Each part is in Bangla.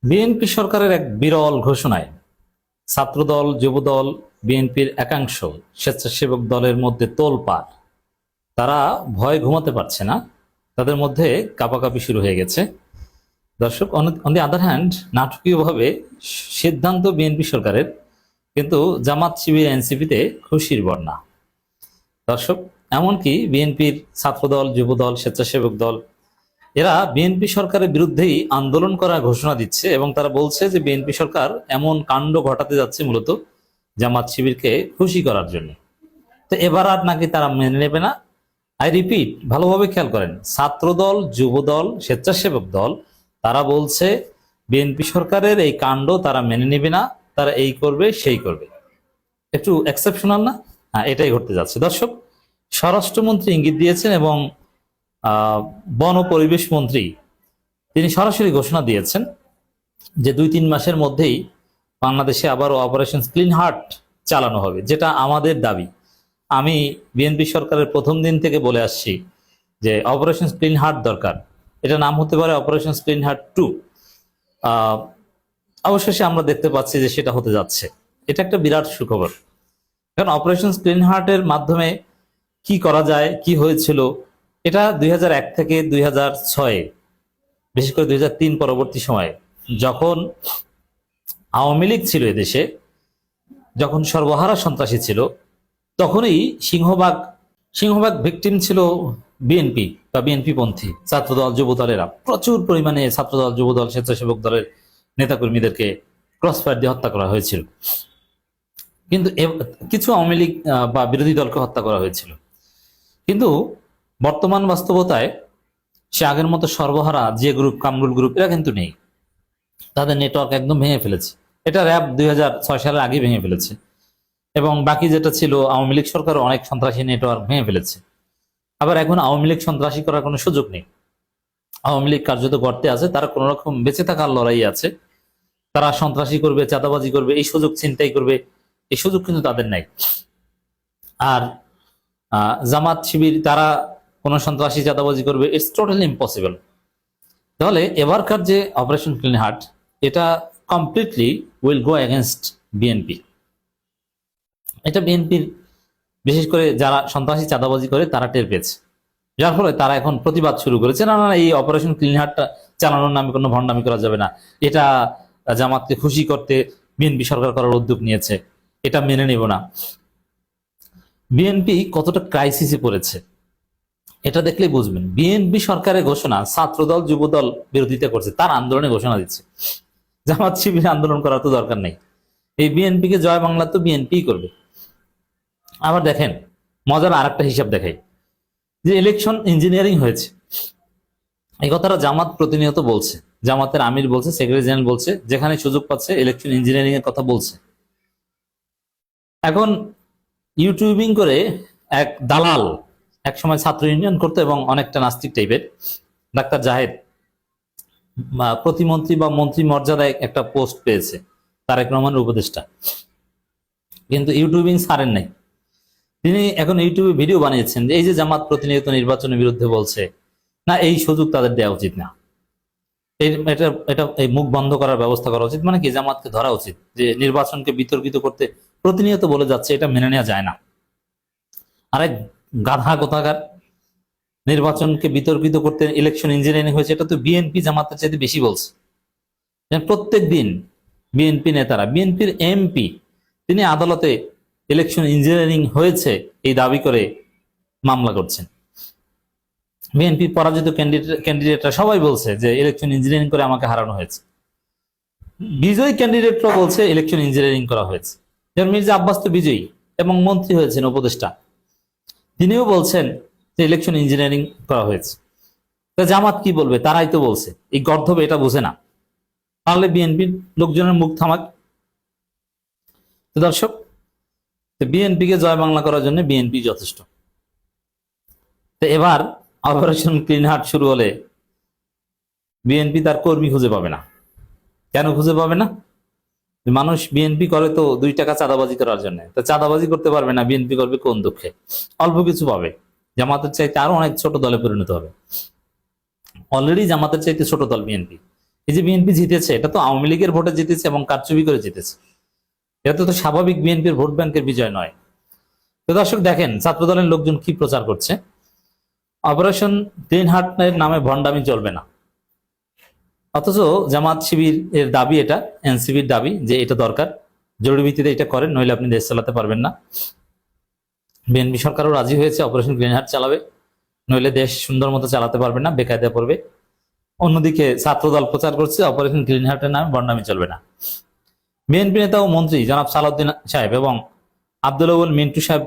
বিএনপি সরকারের এক বিরল ঘোষণায় ছাত্রদল, যুবদল, বিএনপির একাংশ স্বেচ্ছাসেবক দলের মধ্যে তোলপাড়। তারা ভয়ে ঘুমাতে পারছে না, তাদের মধ্যে কাঁপাকাঁপি শুরু হয়ে গেছে। দর্শক, অন দি আদার হ্যান্ড, নাটকীয়ভাবে সিদ্ধান্ত বিএনপি সরকারের, কিন্তু জামাত, শিবির, এনসিপিতে খুশির বন্যা। দর্শক, এমনকি বিএনপির ছাত্রদল, যুবদল, স্বেচ্ছাসেবক দল এরা বিএনপি সরকারের বিরুদ্ধেই আন্দোলন করার ঘোষণা দিচ্ছে এবং তারা বলছে যে বিএনপি সরকার এমন কাণ্ড ঘটাতে যাচ্ছে মূলত জামাত শিবিরকে খুশি করার জন্য। তো এবার আর নাকি তারা মেনে নেবে না। আই রিপিট, ভালোভাবে খেয়াল করেন, ছাত্রদল, যুবদল, স্বেচ্ছাসেবক দল তারা বলছে বিএনপি সরকারের এই কাণ্ড তারা মেনে নেবে না, তারা এই করবে সেই করবে। একটু এক্সেপশনাল না? হ্যাঁ, এটাই ঘটতে যাচ্ছে। দর্শক, স্বরাষ্ট্রমন্ত্রী ইঙ্গিত দিয়েছেন এবং বন ও পরিবেশ মন্ত্রী তিনি সরাসরি ঘোষণা দিয়েছেন যে 2-3 মাসের মধ্যেই বাংলাদেশে আবারও অপারেশন ক্লিন হার্ট চালানো হবে, যেটা আমাদের দাবি। আমি বিএনপি সরকারের প্রথম দিন থেকে বলে আসছি যে অপারেশন ক্লিন হার্ট দরকার। এটা নাম হতে পারে অপারেশন ক্লিন হার্ট 2। অবশেষে আমরা দেখতে পাচ্ছি যে সেটা হতে যাচ্ছে। এটা একটা বিরাট সুখবর, কারণ অপারেশন ক্লিন হার্টের মাধ্যমে কি করা যায়, কি হয়েছিল, এটা 2001 থেকে 2006, বিশেষ করে 2003 পরবর্তী সময়ে যখন আওয়ামী লীগ ছিল এদেশে, যখন সর্বহারা সন্ত্রাসী ছিল, তখনই সিংহভাগ ভিকটিম ছিল বিএনপি বা বিএনপি পন্থী ছাত্রদল, যুবদলেরা। প্রচুর পরিমাণে ছাত্রদল, যুবদল, স্বেচ্ছাসেবক দলের নেতাকর্মীদেরকে ক্রসফায়ার দিয়ে হত্যা করা হয়েছিল। কিন্তু কিছু আওয়ামী লীগ বা বিরোধী দলকে হত্যা করা হয়েছিল। কিন্তু বর্তমান বাস্তবতায় সে আগের মতো সর্বহারা যে গ্রুপ, কামরুল গ্রুপ, এরা কিন্তু নেই। তাদের নেটওয়ার্ক একদম ভেঙে ফেলেছে। এটা র্যাব 2006 সালের আগে ভেঙে ফেলেছে। এবং বাকি যেটা ছিল, আওয়ামী লীগ সরকার অনেক সন্ত্রাসী নেটওয়ার্ক ভেঙে ফেলেছে। আবার এখন আওয়ামী লীগ সন্ত্রাসী করার কোনো সুযোগ নেই। আওয়ামী লীগ কার্যত গর্তে আছে, তারা কোন রকম বেঁচে থাকার লড়াই আছে। তারা সন্ত্রাসী করবে, চাঁদাবাজি করবে, এই সুযোগ ছিনতাই করবে, এই সুযোগ কিন্তু তাদের নাই। আর জামাত, শিবির তারা কোন সন্ত্রাসী, চাঁদাবাজি করবে, ইটস টোটালি ইম্পসিবল। তাহলে এবারকার যে অপারেশন ক্লিন হার্ট, এটা completely will go against BNP. এটা বিএনপির, বিশেষ করে যারা সন্ত্রাসী, চাঁদাবাজি করে, তারা টের পেয়েছে, যার ফলে তারা এখন প্রতিবাদ শুরু করেছে। না না, এই অপারেশন ক্লিন হার্টটা চালানোর নামে কোনো ভণ্ডামি করা যাবে না, এটা জামাতকে খুশি করতে বিএনপি সরকার করার উদ্যোগ নিয়েছে, এটা মেনে নেব না। বিএনপি কতটা ক্রাইসিসে পড়েছে এটা দেখলেই বুঝবেন। বিএনপি সরকারের ঘোষণা ছাত্রদল, যুবদল বিরোধিতা করছে, তার আন্দোলনে ঘোষণা দিচ্ছে। জামাত, শিবির আন্দোলন করার তো দরকার নেই। এই বিএনপিকে জয় বাংলা তো বিএনপি করবে। আবার দেখেন, মজার আর একটা হিসাব দেখাই, যে ইলেকশন ইঞ্জিনিয়ারিং হয়েছে, এই কথাটা জামাত প্রতিনিয়ত বলছে, জামাতের আমির বলছে, সেক্রেটারি জেনারেল বলছে, যেখানে সুযোগ পাচ্ছে ইলেকশন ইঞ্জিনিয়ারিং এর কথা বলছে। এখন ইউটিউবিং করে এক দালাল, এক সময় ছাত্র ইউনিয়ন করতো এবং অনেকটা নাস্তিক টাইপের, ডাক্তার জাহেদ, প্রতিমন্ত্রী বা মন্ত্রী মর্যাদায় একটা পোস্ট পেয়েছে, তারেক রহমানের উপদেষ্টা, কিন্তু ইউটিউবিং ছাড়েন নাই। তিনি এখন ইউটিউবে ভিডিও বানিয়েছেন যে এই যে জামাত প্রতিনিয়ত নির্বাচনের বিরুদ্ধে বলছে, না এই সুযোগ তাদের দেওয়া উচিত না, এই মুখ বন্ধ করার ব্যবস্থা করা উচিত। মানে কি, জামাতকে ধরা উচিত যে নির্বাচনকে বিতর্কিত করতে প্রতিনিয়ত বলে যাচ্ছে, এটা মেনে নেওয়া যায় না। আরেক গাধা কোথাকার, নির্বাচনকে বিতর্কিত করতে ইলেকশন ইঞ্জিনিয়ারিং হয়েছে, এটা তো বিএনপি জামাতের চাইতে বেশি বলছে। প্রত্যেক দিন বিএনপি নেতারা, বিএনপির এমপি, তিনি আদালতে ইলেকশন ইঞ্জিনিয়ারিং হয়েছে এই দাবি করে মামলা করছেন। বিএনপি পরাজিত ক্যান্ডিডেটরা সবাই বলছে যে ইলেকশন ইঞ্জিনিয়ারিং করে আমাকে হারানো হয়েছে। বিজয়ী ক্যান্ডিডেটরা বলছে ইলেকশন ইঞ্জিনিয়ারিং করা হয়েছে। যেমন মির্জা আব্বাস তো বিজয়ী এবং মন্ত্রী হয়েছেন, উপদেষ্টা, তিনিও বলছেন যে ইলেকশন ইঞ্জিনিয়ারিং করা হয়েছে। তো জামাত কি বলবে? তারাই তো বলছে। এই গর্ধব এটা বোঝে না, তাহলে বিএনপির লোকজনের মুখ থামাক। তো দর্শক, বিএনপিকে জয় বাংলা করার জন্য বিএনপি যথেষ্ট। তো এবার অপারেশন ক্লিন হার্ট শুরু হলে বিএনপি তার কর্মী খুঁজে পাবে না। কেন খুঁজে পাবে না? মানুষ বিএনপি করে তো 2 টাকা চাঁদাবাজি করার জন্য, তো চাঁদাবাজি করতে পারবে না, বিএনপি করবে কোন দুঃখে? অল্প কিছু পাবে, জামাতের চাইতে আরো অনেক ছোট দলে পরিণত হবে। অলরেডি জামাতের চাইতে ছোট দল বিএনপি, এই যে বিএনপি জিতেছে, এটা তো আওয়ামী লীগের ভোটে জিতেছে এবং কারচুপি করে জিতেছে। এটা তো স্বাভাবিক বিএনপির ভোট ব্যাংকের বিজয় নয়। তো দর্শক দেখেন ছাত্রদলের লোকজন কি প্রচার করছে। অপারেশন গ্রিন হার্টের নামে ভণ্ডামি চলবে না, অথচ জামাত শিবির এর দাবি, এটা এনসিবির দাবি যে এটা দরকার, জরুরি ভিত্তিতে এটা করেন, নইলে আপনি দেশ চালাতে পারবেন না। বিএনপি সরকারও রাজি হয়েছে অপারেশন গ্রিন হার্ট চালাবে, নইলে দেশ সুন্দর মতো চালাতে পারবে না, বেকায়দা পড়বে। অন্যদিকে ছাত্রদল প্রচার করছে অপারেশন গ্রিন হার্টের নামে ভণ্ডামি চলবে না। বিএনপি নেতা ও মন্ত্রী জনাব সালাউদ্দিন সাহেব এবং আব্দুল আউয়াল মিন্টু সাহেব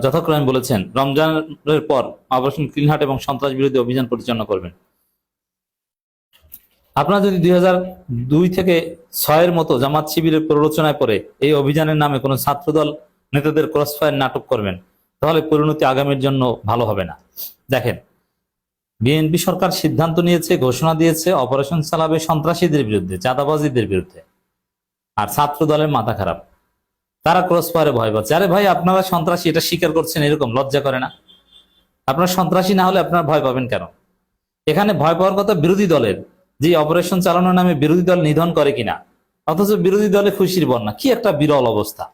যথাক্রমে বলেছেন রমজানের পর অপারেশন গ্রিন হার্ট এবং সন্ত্রাস বিরোধী অভিযান পরিচালনা করবেন। আপনারা যদি 2002 থেকে 2006 মতো জামাত শিবিরের প্ররোচনায় পড়ে এই অভিযানের নামে কোনো ছাত্রদল নেতাদের ক্রসফায়ার নাটক করবেন, তাহলে পরিণতি আগামীর জন্য ভালো হবে না। দেখেন, বিএনপি সরকার সিদ্ধান্ত নিয়েছে, ঘোষণা দিয়েছে অপারেশন চালাবে সন্ত্রাসীদের বিরুদ্ধে, চাঁদাবাজীদের বিরুদ্ধে, আর ছাত্র দলের মাথা খারাপ, তারা ক্রসফায়ারে ভয় পাচ্ছে। আরে ভাই, আপনারা সন্ত্রাসী এটা স্বীকার করছেন, এরকম লজ্জা করে না? আপনারা সন্ত্রাসী না হলে আপনারা ভয় পাবেন কেন? এখানে ভয় পাওয়ার কথা বিরোধী দলের, যে অপারেশন চালানোর নামে বিরোধী দল নিধন করে কিনা, অথচ বিরোধী দলে খুশির বন্যা। কি একটা বিরল অবস্থা।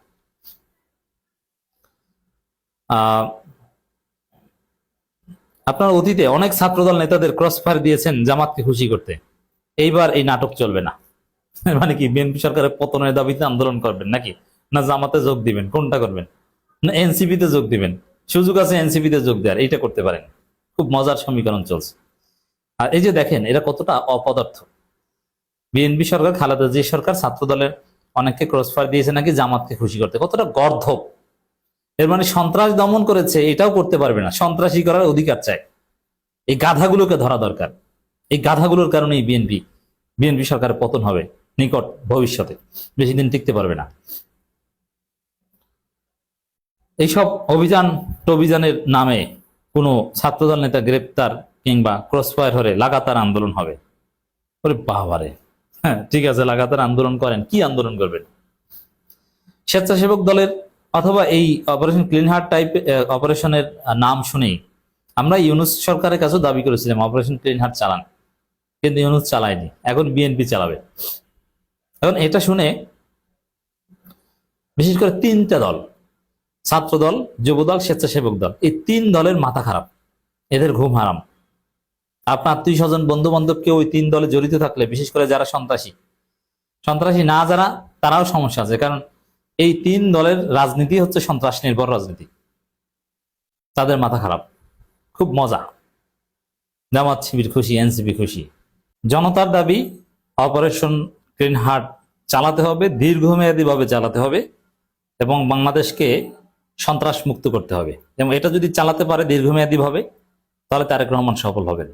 আপনার অতীতে অনেক ছাত্রদল নেতাদের ক্রসফায়ার দিয়েছেন জামাতকে খুশি করতে, এইবার এই নাটক চলবে না। মানে কি, বিএনপি সরকারের পতনের দাবিতে আন্দোলন করবেন নাকি, না জামাতে যোগ দিবেন, কোনটা করবেন? না এনসিপিতে যোগ দিবেন? সুযোগ আছে এনসিপিতে যোগ দেওয়ার, এইটা করতে পারেন। খুব মজার সমীকরণ চলছে। আর এই যে দেখেন এরা কতটা অপদার্থ। বিএনপি সরকার, খালেদা জিয়া সরকার ছাত্র দলের অনেককে ক্রসফায়ার দিয়েছে নাকি জামাতকে খুশি করতে। কতটা গর্ধব! এর মানে সন্ত্রাস দমন করেছে, এটাও করতে পারবে না, সন্ত্রাসী করার অধিকার চায়। এই গাধাগুলোকে ধরা দরকার। এই গাধাগুলোর কারণেই বিএনপি সরকারের পতন হবে নিকট ভবিষ্যতে, বেশি দিন টিকতে পারবে না। এইসব অভিযানের নামে কোনো ছাত্রদল নেতা গ্রেপ্তার কিংবা ক্রসফায়ার হলে লাগাতার আন্দোলন হবে। ওরে বাবারে! হ্যাঁ ঠিক আছে, লাগাতার আন্দোলন করেন, কি আন্দোলন করবেন? স্বেচ্ছাসেবক দলের অথবা এই অপারেশন ক্লিন হার্ট টাইপ অপারেশনের নাম শুনেই আমরা ইউনূস সরকারের কাছেও দাবি করেছিলাম অপারেশন ক্লিন হার্ট চালান, কিন্তু ইউনূস চালায়নি, এখন বিএনপি চালাবে। এখন এটা শুনে বিশেষ করে তিনটা দল, ছাত্রদল, যুবদল, স্বেচ্ছাসেবক দল, এই তিন দলের মাথা খারাপ, এদের ঘুম হারাম। আপনার আত্মীয় স্বজন, বন্ধু বান্ধব কেউ ওই তিন দলে জড়িত থাকলে, বিশেষ করে যারা সন্ত্রাসী না যারা, তারাও সমস্যা আছে। কারণ এই তিন দলের রাজনীতি হচ্ছে সন্ত্রাস নির্ভর রাজনীতি। তাদের মাথা খারাপ। খুব মজা। জামাত শিবির খুশি, এনসিপি খুশি। জনতার দাবি অপারেশন গ্রিন হার্ট চালাতে হবে, দীর্ঘমেয়াদী ভাবে চালাতে হবে এবং বাংলাদেশকে সন্ত্রাস মুক্ত করতে হবে। এবং এটা যদি চালাতে পারে দীর্ঘমেয়াদী ভাবে, তাহলে তারেক রহমান সফল হবেন।